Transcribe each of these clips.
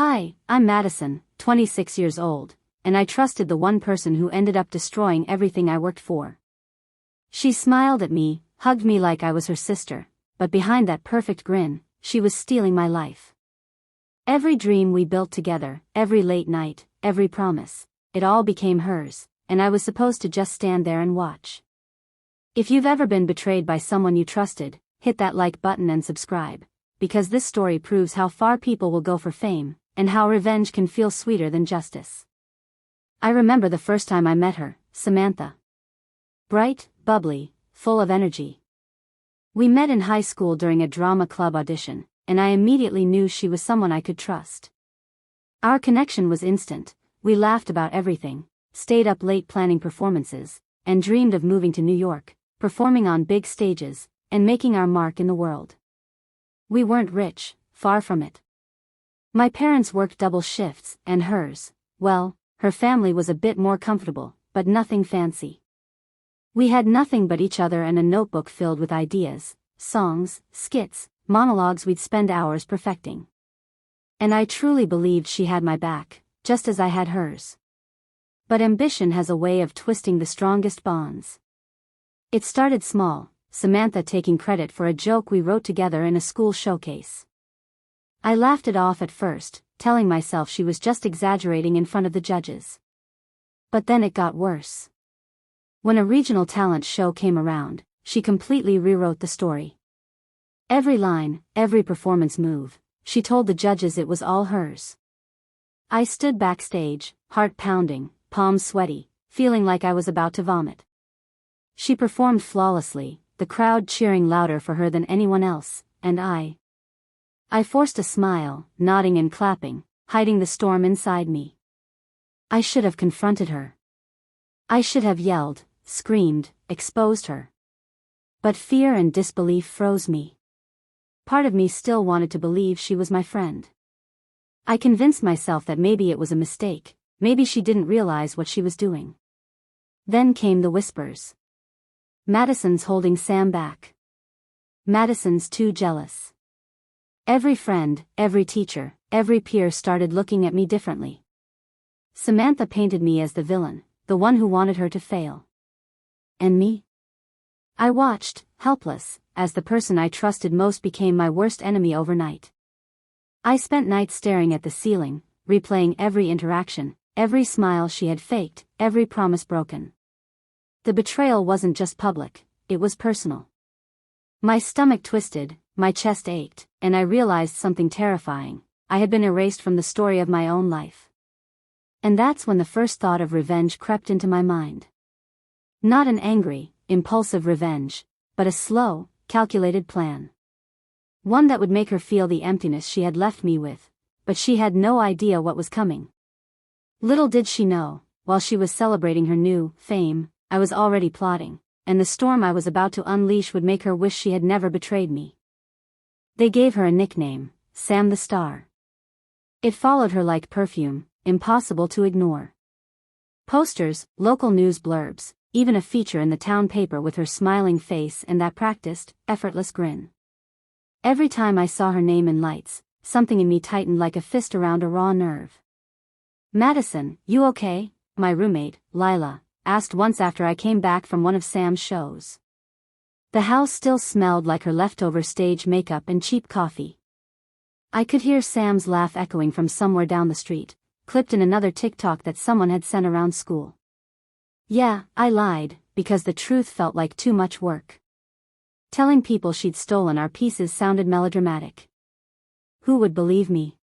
Hi, I'm Madison, 26 years old, and I trusted the one person who ended up destroying everything I worked for. She smiled at me, hugged me like I was her sister, but behind that perfect grin, she was stealing my life. Every dream we built together, every late night, every promise, it all became hers, and I was supposed to just stand there and watch. If you've ever been betrayed by someone you trusted, hit that like button and subscribe, because this story proves how far people will go for fame, and how revenge can feel sweeter than justice. I remember the first time I met her, Samantha. Bright, bubbly, full of energy. We met in high school during a drama club audition, and I immediately knew she was someone I could trust. Our connection was instant. We laughed about everything, stayed up late planning performances, and dreamed of moving to New York, performing on big stages, and making our mark in the world. We weren't rich, far from it. My parents worked double shifts, and hers, well, her family was a bit more comfortable, but nothing fancy. We had nothing but each other and a notebook filled with ideas, songs, skits, monologues we'd spend hours perfecting. And I truly believed she had my back, just as I had hers. But ambition has a way of twisting the strongest bonds. It started small, Samantha taking credit for a joke we wrote together in a school showcase. I laughed it off at first, telling myself she was just exaggerating in front of the judges. But then it got worse. When a regional talent show came around, she completely rewrote the story. Every line, every performance move, she told the judges it was all hers. I stood backstage, heart pounding, palms sweaty, feeling like I was about to vomit. She performed flawlessly, the crowd cheering louder for her than anyone else, and I forced a smile, nodding and clapping, hiding the storm inside me. I should have confronted her. I should have yelled, screamed, exposed her. But fear and disbelief froze me. Part of me still wanted to believe she was my friend. I convinced myself that maybe it was a mistake, maybe she didn't realize what she was doing. Then came the whispers. Madison's holding Sam back. Madison's too jealous. Every friend, every teacher, every peer started looking at me differently. Samantha painted me as the villain, the one who wanted her to fail. And me? I watched, helpless, as the person I trusted most became my worst enemy overnight. I spent nights staring at the ceiling, replaying every interaction, every smile she had faked, every promise broken. The betrayal wasn't just public, it was personal. My stomach twisted, my chest ached, and I realized something terrifying. I had been erased from the story of my own life. And that's when the first thought of revenge crept into my mind. Not an angry, impulsive revenge, but a slow, calculated plan. One that would make her feel the emptiness she had left me with, but she had no idea what was coming. Little did she know, while she was celebrating her new fame, I was already plotting, and the storm I was about to unleash would make her wish she had never betrayed me. They gave her a nickname, Sam the Star. It followed her like perfume, impossible to ignore. Posters, local news blurbs, even a feature in the town paper with her smiling face and that practiced, effortless grin. Every time I saw her name in lights, something in me tightened like a fist around a raw nerve. Madison, you okay? My roommate, Lila, asked once after I came back from one of Sam's shows. The house still smelled like her leftover stage makeup and cheap coffee. I could hear Sam's laugh echoing from somewhere down the street, clipped in another TikTok that someone had sent around school. Yeah, I lied, because the truth felt like too much work. Telling people she'd stolen our pieces sounded melodramatic. Who would believe me?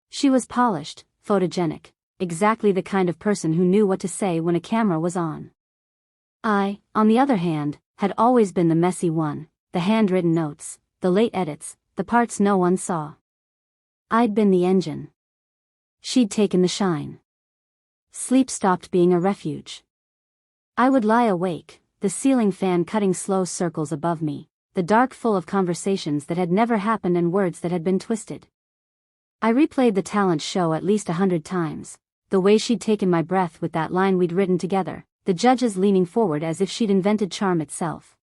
She was polished, photogenic, exactly the kind of person who knew what to say when a camera was on. I, on the other hand, had always been the messy one, the handwritten notes, the late edits, the parts no one saw. I'd been the engine. She'd taken the shine. Sleep stopped being a refuge. I would lie awake, the ceiling fan cutting slow circles above me, the dark full of conversations that had never happened and words that had been twisted. I replayed the talent show at least 100 times, the way she'd taken my breath with that line we'd written together, the judges leaning forward as if she'd invented charm itself.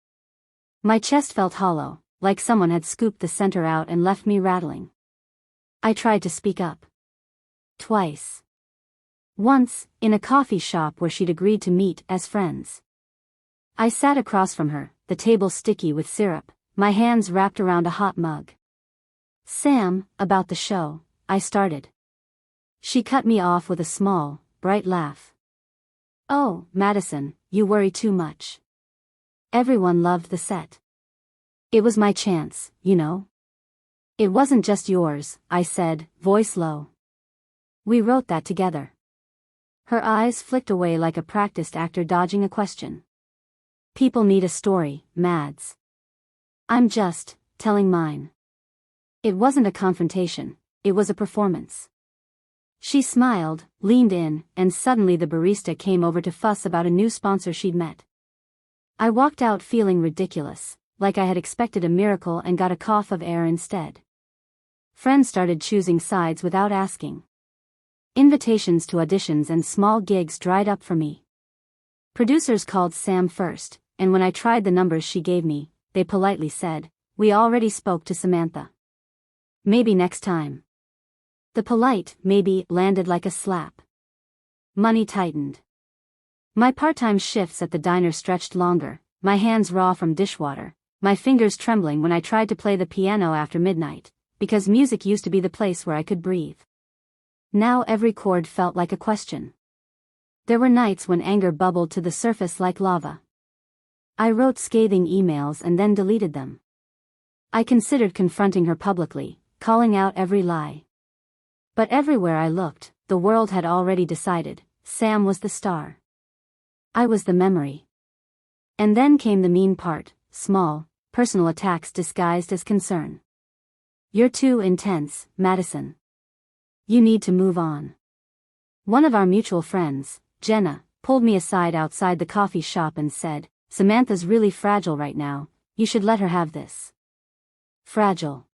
My chest felt hollow, like someone had scooped the center out and left me rattling. I tried to speak up. Twice. Once, in a coffee shop where she'd agreed to meet as friends. I sat across from her, the table sticky with syrup, my hands wrapped around a hot mug. "Sam, about the show," I started. She cut me off with a small, bright laugh. "Oh, Madison, you worry too much. Everyone loved the set. It was my chance, you know." "It wasn't just yours," I said, voice low. "We wrote that together." Her eyes flicked away like a practiced actor dodging a question. "People need a story, Mads. I'm just telling mine." It wasn't a confrontation, it was a performance. She smiled, leaned in, and suddenly the barista came over to fuss about a new sponsor she'd met. I walked out feeling ridiculous, like I had expected a miracle and got a cough of air instead. Friends started choosing sides without asking. Invitations to auditions and small gigs dried up for me. Producers called Sam first, and when I tried the numbers she gave me, they politely said, "We already spoke to Samantha. Maybe next time." The polite maybe landed like a slap. Money tightened. My part-time shifts at the diner stretched longer, my hands raw from dishwater, my fingers trembling when I tried to play the piano after midnight, because music used to be the place where I could breathe. Now every chord felt like a question. There were nights when anger bubbled to the surface like lava. I wrote scathing emails and then deleted them. I considered confronting her publicly, calling out every lie. But everywhere I looked, the world had already decided, Sam was the star. I was the memory. And then came the mean part, small, personal attacks disguised as concern. "You're too intense, Madison. You need to move on." One of our mutual friends, Jenna, pulled me aside outside the coffee shop and said, "Samantha's really fragile right now, you should let her have this." Fragile.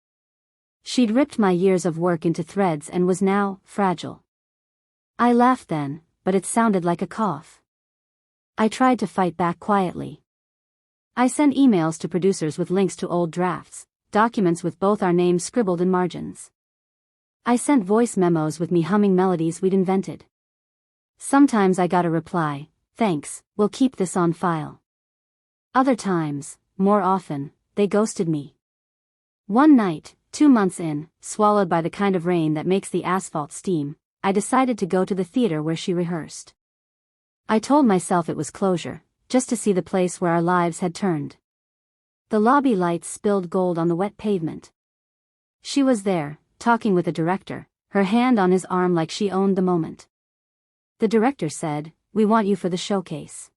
She'd ripped my years of work into threads and was now fragile. I laughed then, but it sounded like a cough. I tried to fight back quietly. I sent emails to producers with links to old drafts, documents with both our names scribbled in margins. I sent voice memos with me humming melodies we'd invented. Sometimes I got a reply, "Thanks, we'll keep this on file." Other times, more often, they ghosted me. One night, 2 months in, swallowed by the kind of rain that makes the asphalt steam, I decided to go to the theater where she rehearsed. I told myself it was closure, just to see the place where our lives had turned. The lobby lights spilled gold on the wet pavement. She was there, talking with the director, her hand on his arm like she owned the moment. The director said, "We want you for the showcase."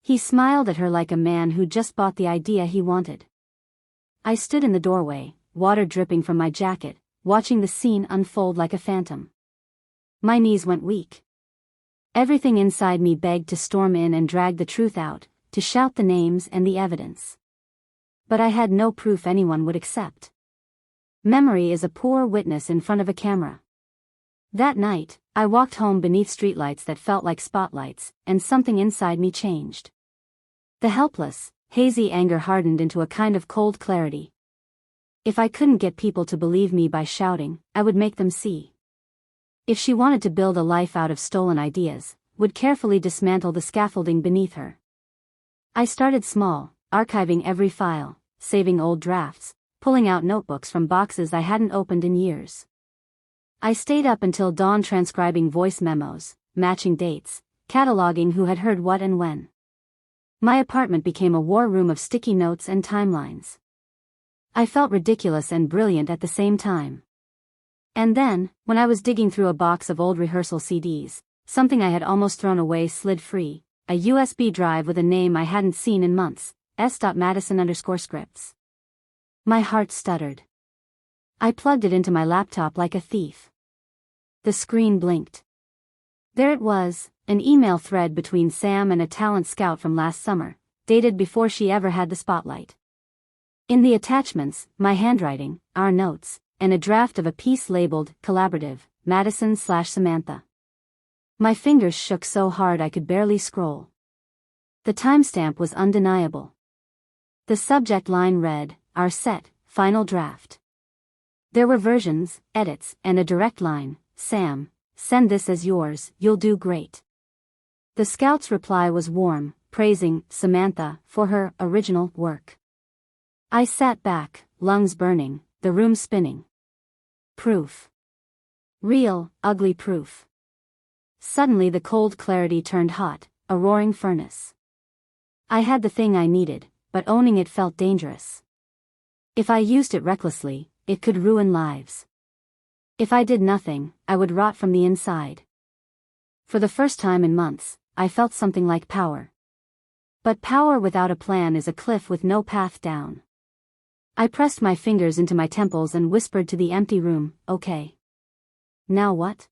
He smiled at her like a man who just bought the idea he wanted. I stood in the doorway, water dripping from my jacket, watching the scene unfold like a phantom. My knees went weak. Everything inside me begged to storm in and drag the truth out, to shout the names and the evidence. But I had no proof anyone would accept. Memory is a poor witness in front of a camera. That night, I walked home beneath streetlights that felt like spotlights, and something inside me changed. The helpless, hazy anger hardened into a kind of cold clarity. If I couldn't get people to believe me by shouting, I would make them see. If she wanted to build a life out of stolen ideas, would carefully dismantle the scaffolding beneath her. I started small, archiving every file, saving old drafts, pulling out notebooks from boxes I hadn't opened in years. I stayed up until dawn transcribing voice memos, matching dates, cataloging who had heard what and when. My apartment became a war room of sticky notes and timelines. I felt ridiculous and brilliant at the same time. And then, when I was digging through a box of old rehearsal CDs, something I had almost thrown away slid free, a USB drive with a name I hadn't seen in months, s.madison_scripts. My heart stuttered. I plugged it into my laptop like a thief. The screen blinked. There it was, an email thread between Sam and a talent scout from last summer, dated before she ever had the spotlight. In the attachments, my handwriting, our notes, and a draft of a piece labeled, Collaborative, Madison/Samantha. My fingers shook so hard I could barely scroll. The timestamp was undeniable. The subject line read, Our set, Final Draft. There were versions, edits, and a direct line, Sam, send this as yours, you'll do great. The scout's reply was warm, praising Samantha for her original work. I sat back, lungs burning, the room spinning. Proof. Real, ugly proof. Suddenly the cold clarity turned hot, a roaring furnace. I had the thing I needed, but owning it felt dangerous. If I used it recklessly, it could ruin lives. If I did nothing, I would rot from the inside. For the first time in months, I felt something like power. But power without a plan is a cliff with no path down. I pressed my fingers into my temples and whispered to the empty room, okay. Now what?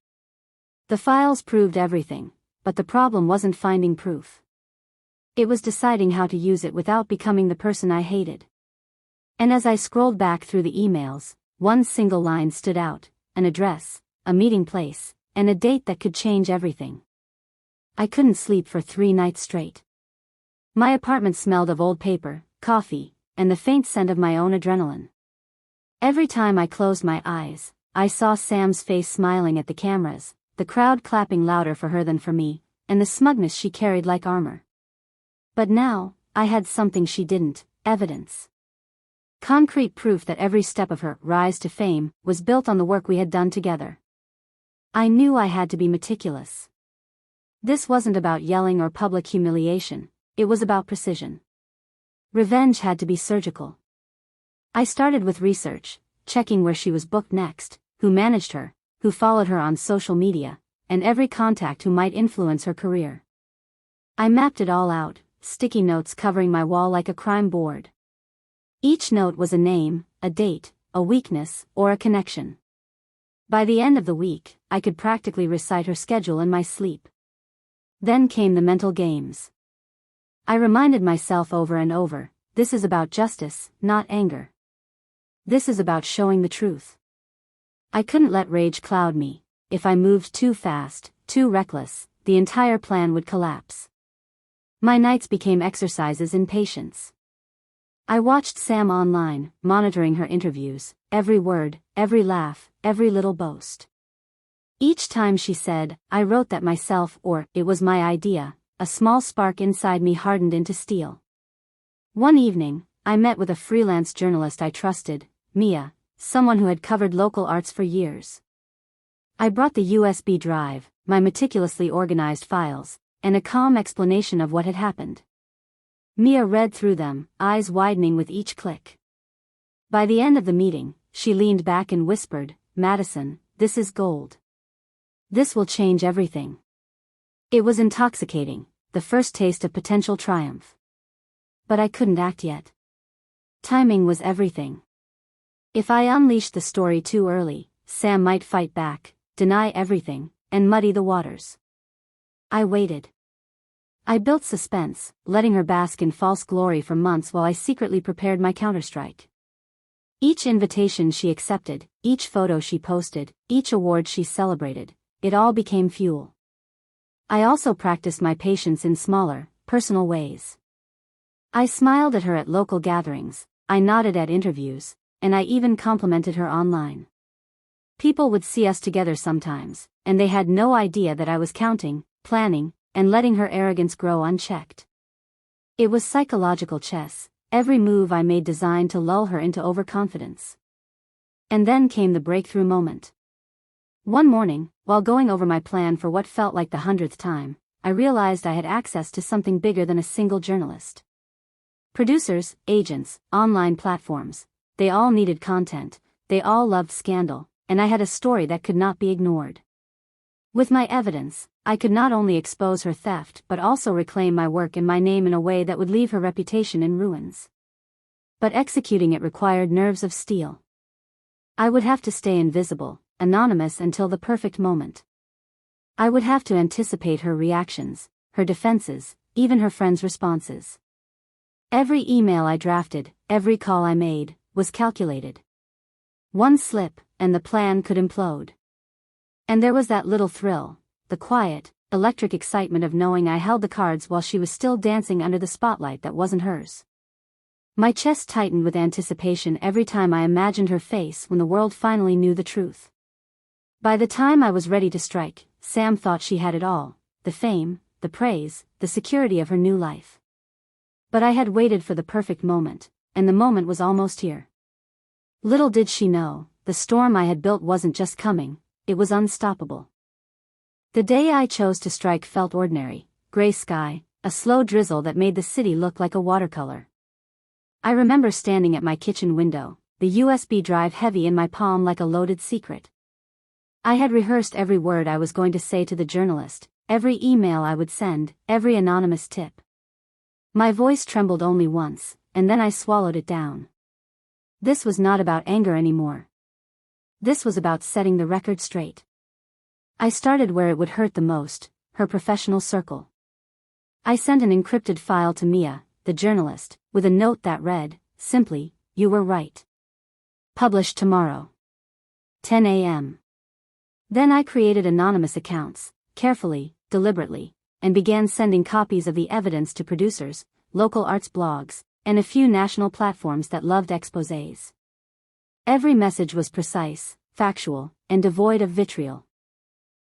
The files proved everything, but the problem wasn't finding proof. It was deciding how to use it without becoming the person I hated. And as I scrolled back through the emails, one single line stood out, an address, a meeting place, and a date that could change everything. I couldn't sleep for 3 nights straight. My apartment smelled of old paper, coffee, and the faint scent of my own adrenaline. Every time I closed my eyes, I saw Sam's face smiling at the cameras, the crowd clapping louder for her than for me, and the smugness she carried like armor. But now, I had something she didn't, evidence. Concrete proof that every step of her rise to fame was built on the work we had done together. I knew I had to be meticulous. This wasn't about yelling or public humiliation, it was about precision. Revenge had to be surgical. I started with research, checking where she was booked next, who managed her, who followed her on social media, and every contact who might influence her career. I mapped it all out, sticky notes covering my wall like a crime board. Each note was a name, a date, a weakness, or a connection. By the end of the week, I could practically recite her schedule in my sleep. Then came the mental games. I reminded myself over and over, this is about justice, not anger. This is about showing the truth. I couldn't let rage cloud me. If I moved too fast, too reckless, the entire plan would collapse. My nights became exercises in patience. I watched Sam online, monitoring her interviews, every word, every laugh, every little boast. Each time she said, I wrote that myself, or, it was my idea, a small spark inside me hardened into steel. One evening, I met with a freelance journalist I trusted, Mia, someone who had covered local arts for years. I brought the USB drive, my meticulously organized files, and a calm explanation of what had happened. Mia read through them, eyes widening with each click. By the end of the meeting, she leaned back and whispered, Madison, this is gold. This will change everything. It was intoxicating, the first taste of potential triumph. But I couldn't act yet. Timing was everything. If I unleashed the story too early, Sam might fight back, deny everything, and muddy the waters. I waited. I built suspense, letting her bask in false glory for months while I secretly prepared my counterstrike. Each invitation she accepted, each photo she posted, each award she celebrated, it all became fuel. I also practiced my patience in smaller, personal ways. I smiled at her at local gatherings, I nodded at interviews, and I even complimented her online. People would see us together sometimes, and they had no idea that I was counting, planning, and letting her arrogance grow unchecked. It was psychological chess, every move I made designed to lull her into overconfidence. And then came the breakthrough moment. One morning, while going over my plan for what felt like the 100th time, I realized I had access to something bigger than a single journalist. Producers, agents, online platforms, they all needed content, they all loved scandal, and I had a story that could not be ignored. With my evidence, I could not only expose her theft but also reclaim my work and my name in a way that would leave her reputation in ruins. But executing it required nerves of steel. I would have to stay invisible, anonymous until the perfect moment. I would have to anticipate her reactions, her defenses, even her friends' responses. Every email I drafted, every call I made, was calculated. One slip, and the plan could implode. And there was that little thrill, the quiet, electric excitement of knowing I held the cards while she was still dancing under the spotlight that wasn't hers. My chest tightened with anticipation every time I imagined her face when the world finally knew the truth. By the time I was ready to strike, Sam thought she had it all: the fame, the praise, the security of her new life. But I had waited for the perfect moment, and the moment was almost here. Little did she know, the storm I had built wasn't just coming, it was unstoppable. The day I chose to strike felt ordinary: gray sky, a slow drizzle that made the city look like a watercolor. I remember standing at my kitchen window, the USB drive heavy in my palm like a loaded secret. I had rehearsed every word I was going to say to the journalist, every email I would send, every anonymous tip. My voice trembled only once, and then I swallowed it down. This was not about anger anymore. This was about setting the record straight. I started where it would hurt the most, her professional circle. I sent an encrypted file to Mia, the journalist, with a note that read, simply, "You were right. Published tomorrow. 10 a.m. Then I created anonymous accounts, carefully, deliberately, and began sending copies of the evidence to producers, local arts blogs, and a few national platforms that loved exposés. Every message was precise, factual, and devoid of vitriol.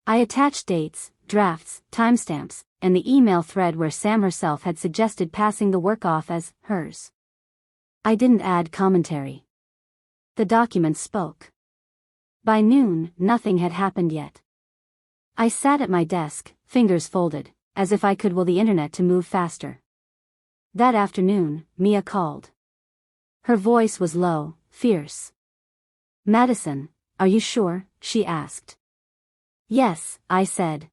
I attached dates, drafts, timestamps, and the email thread where Sam herself had suggested passing the work off as hers. I didn't add commentary. The documents spoke. By noon, nothing had happened yet. I sat at my desk, fingers folded, as if I could will the internet to move faster. That afternoon, Mia called. Her voice was low, fierce. "Madison, are you sure?" she asked. "Yes," I said.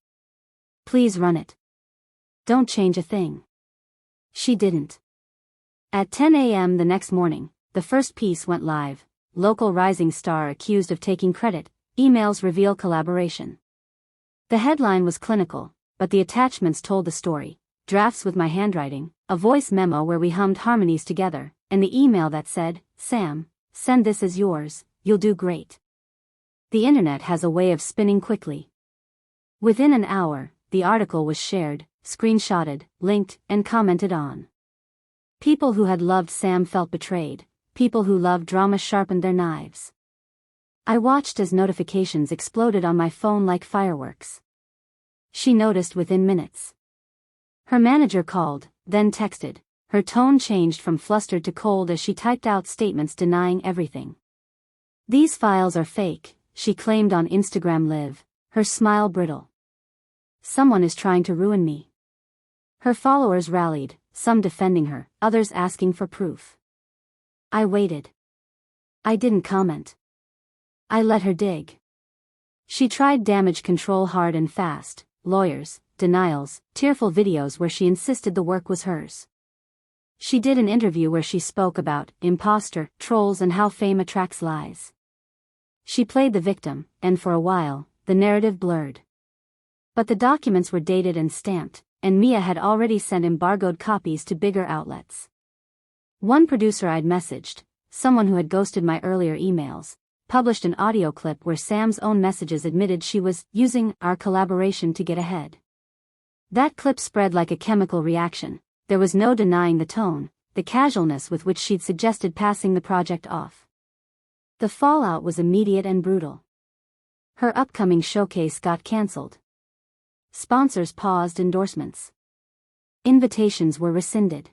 "Please run it. Don't change a thing." She didn't. At 10 a.m. the next morning, the first piece went live: local rising star accused of taking credit, emails reveal collaboration. The headline was clinical, but the attachments told the story: drafts with my handwriting, a voice memo where we hummed harmonies together, and the email that said, "Sam, send this as yours, you'll do great." The internet has a way of spinning quickly. Within an hour, the article was shared, screenshotted, linked, and commented on. People who had loved Sam felt betrayed. People who loved drama sharpened their knives. I watched as notifications exploded on my phone like fireworks. She noticed within minutes. Her manager called, then texted. Her tone changed from flustered to cold as she typed out statements denying everything. "These files are fake," she claimed on Instagram Live, her smile brittle. "Someone is trying to ruin me." Her followers rallied, some defending her, others asking for proof. I waited. I didn't comment. I let her dig. She tried damage control hard and fast: lawyers, denials, tearful videos where she insisted the work was hers. She did an interview where she spoke about imposter, trolls, and how fame attracts lies. She played the victim, and for a while, the narrative blurred. But the documents were dated and stamped, and Mia had already sent embargoed copies to bigger outlets. One producer I'd messaged, someone who had ghosted my earlier emails, published an audio clip where Sam's own messages admitted she was using our collaboration to get ahead. That clip spread like a chemical reaction. There was no denying the tone, the casualness with which she'd suggested passing the project off. The fallout was immediate and brutal. Her upcoming showcase got cancelled. Sponsors paused endorsements. Invitations were rescinded.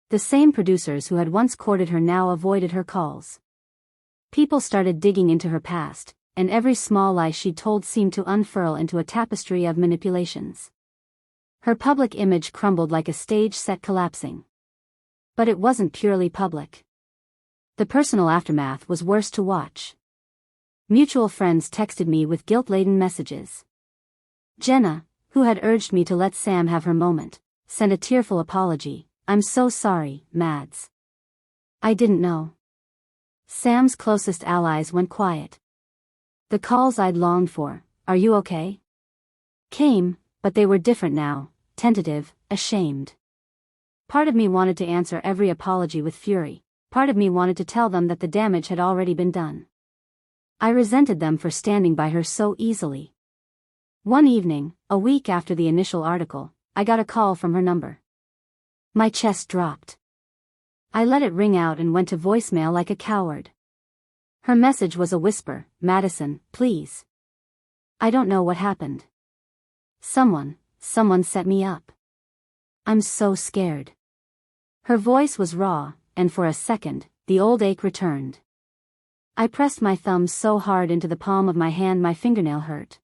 The same producers who had once courted her now avoided her calls. People started digging into her past, and every small lie she'd told seemed to unfurl into a tapestry of manipulations. Her public image crumbled like a stage set collapsing. But it wasn't purely public. The personal aftermath was worse to watch. Mutual friends texted me with guilt-laden messages. Jenna, who had urged me to let Sam have her moment, sent a tearful apology. "I'm so sorry, Mads. I didn't know." Sam's closest allies went quiet. The calls I'd longed for, "Are you okay?" came, but they were different now, tentative, ashamed. Part of me wanted to answer every apology with fury. Part of me wanted to tell them that the damage had already been done. I resented them for standing by her so easily. One evening, a week after the initial article, I got a call from her number. My chest dropped. I let it ring out and went to voicemail like a coward. Her message was a whisper: "Madison, please. I don't know what happened. Someone set me up. I'm so scared. Her voice was raw, and for a second, the old ache returned. I pressed my thumb so hard into the palm of my hand my fingernail hurt.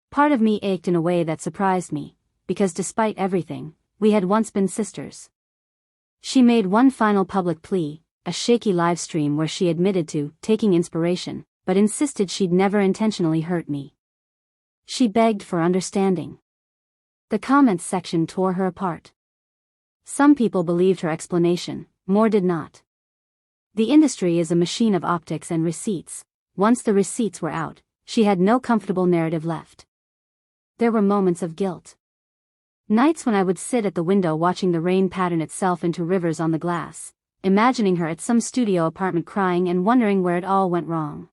Part of me ached in a way that surprised me, because despite everything, we had once been sisters. She made one final public plea, a shaky live stream where she admitted to taking inspiration, but insisted she'd never intentionally hurt me. She begged for understanding. The comments section tore her apart. Some people believed her explanation, more did not. The industry is a machine of optics and receipts. Once the receipts were out, she had no comfortable narrative left. There were moments of guilt. Nights when I would sit at the window watching the rain pattern itself into rivers on the glass, imagining her at some studio apartment crying and wondering where it all went wrong.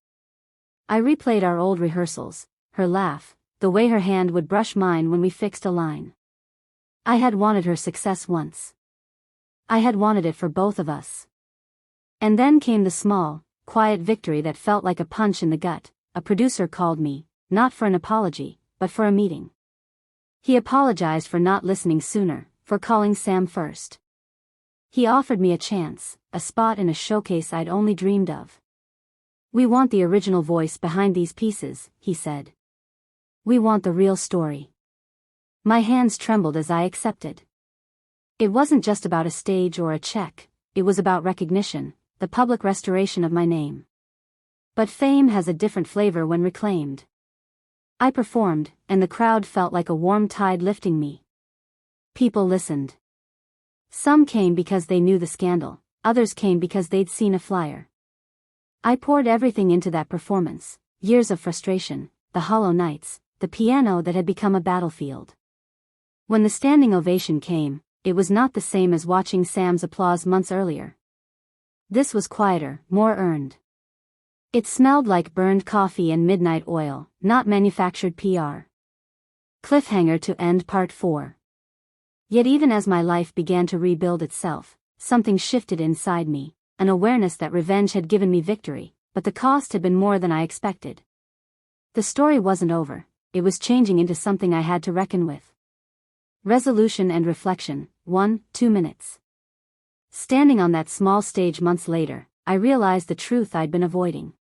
I replayed our old rehearsals, her laugh, the way her hand would brush mine when we fixed a line. I had wanted her success once. I had wanted it for both of us. And then came the small, quiet victory that felt like a punch in the gut. A producer called me, not for an apology, but for a meeting. He apologized for not listening sooner, for calling Sam first. He offered me a chance, a spot in a showcase I'd only dreamed of. We want the original voice behind these pieces, he said. We want the real story. My hands trembled as I accepted. It wasn't just about a stage or a check, it was about recognition, the public restoration of my name. But fame has a different flavor when reclaimed. I performed, and the crowd felt like a warm tide lifting me. People listened. Some came because they knew the scandal, others came because they'd seen a flyer. I poured everything into that performance, years of frustration, the hollow nights, the piano that had become a battlefield. When the standing ovation came, it was not the same as watching Sam's applause months earlier. This was quieter, more earned. It smelled like burned coffee and midnight oil, not manufactured PR. Cliffhanger to end part 4. Yet even as my life began to rebuild itself, something shifted inside me, an awareness that revenge had given me victory, but the cost had been more than I expected. The story wasn't over. It was changing into something I had to reckon with. Resolution and reflection, 1-2 minutes. Standing on that small stage months later, I realized the truth I'd been avoiding.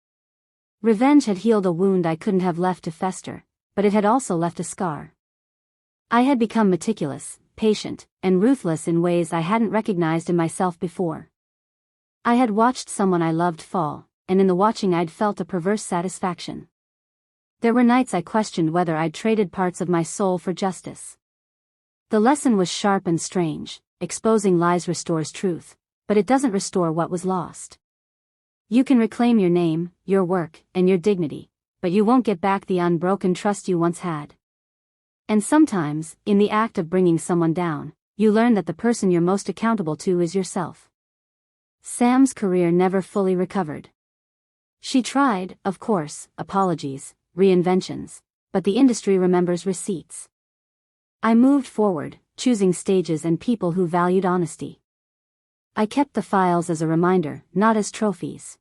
Revenge had healed a wound I couldn't have left to fester, but it had also left a scar. I had become meticulous, patient, and ruthless in ways I hadn't recognized in myself before. I had watched someone I loved fall, and in the watching I'd felt a perverse satisfaction. There were nights I questioned whether I'd traded parts of my soul for justice. The lesson was sharp and strange. Exposing lies restores truth, but it doesn't restore what was lost. You can reclaim your name, your work, and your dignity, but you won't get back the unbroken trust you once had. And sometimes, in the act of bringing someone down, you learn that the person you're most accountable to is yourself. Sam's career never fully recovered. She tried, of course, apologies, reinventions, but the industry remembers receipts. I moved forward, choosing stages and people who valued honesty. I kept the files as a reminder, not as trophies.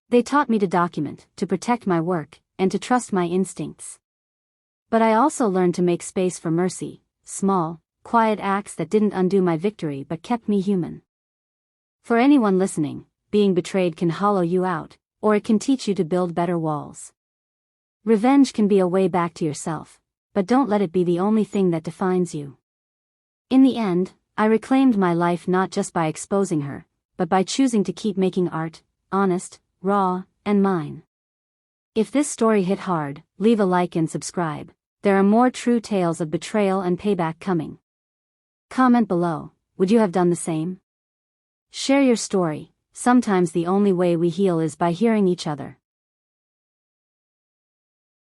They taught me to document, to protect my work, and to trust my instincts. But I also learned to make space for mercy, small, quiet acts that didn't undo my victory but kept me human. For anyone listening, being betrayed can hollow you out, or it can teach you to build better walls. Revenge can be a way back to yourself, but don't let it be the only thing that defines you. In the end, I reclaimed my life not just by exposing her, but by choosing to keep making art, honest, raw, and mine. If this story hit hard, leave a like and subscribe. There are more true tales of betrayal and payback coming. Comment below, would you have done the same? Share your story. Sometimes the only way we heal is by hearing each other.